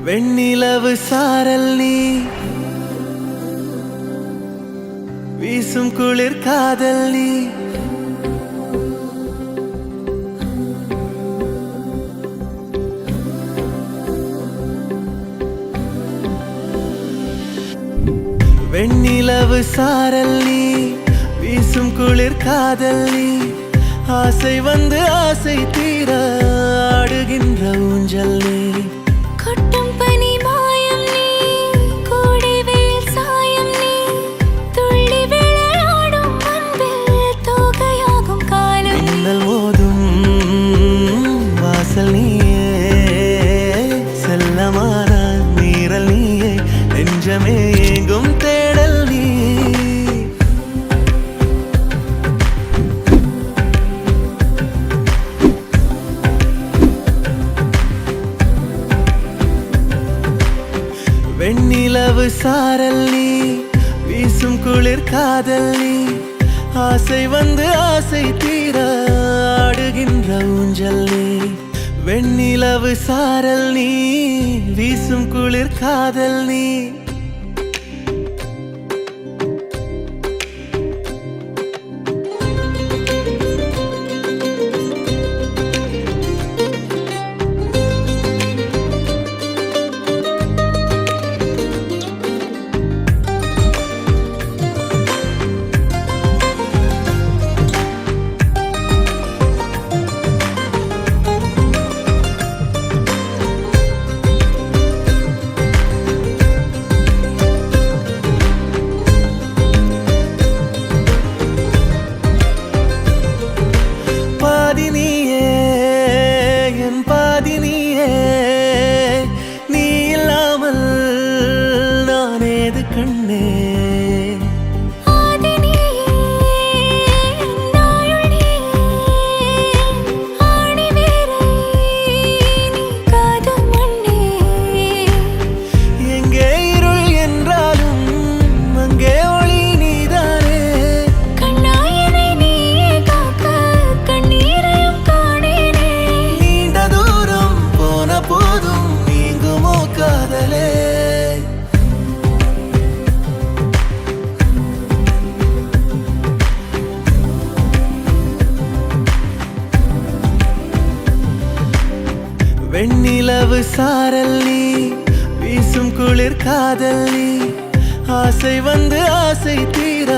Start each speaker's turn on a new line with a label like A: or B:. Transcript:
A: வெண்ணிலவு சாரல் நீ வீசும் குளிர் காதல் நீ வெண்ணிலவு சாரல் நீ வீசும் குளிர் காதல் நீ ஆசை வந்து ஆசை தீர ஆடுகின்ற ஊஞ்சல் நீ
B: கொட்டும் பனி மாயம் நீ கோடை வெயில் சாயம் நீ துள்ளி விளையாடும் அன்பில் தோகையாகும் காலம்
A: மின்னல் மோதும் வாசல் நீயே செல்லமான நீரல் நீயே நெஞ்சமே எங்கும் தேடல் நீ வெண்ணிலவு சாரல் நீ வீசும் குளிர் காதல் நீ ஆசை வந்து ஆசை தீர ஆடுகின்ற ஊஞ்சல் நீ வெண்ணிலவு சாரல் நீ வீசும் குளிர் காதல் நீ நீ இல்லாமல் நானேது கண்ணே எங்கே இருள் என்றாலும் அங்கே ஒளி நீதானே
B: கண்ணாயனை நீயே காக்க கண்ணீரையும் காணேனே
A: நீண்ட தூரம் போன போதும் நீங்குமோ காதலே வெண்ணிலவு சாரல் நீ வீசும் குளிர் காதல் நீ ஆசை வந்து ஆசை தீர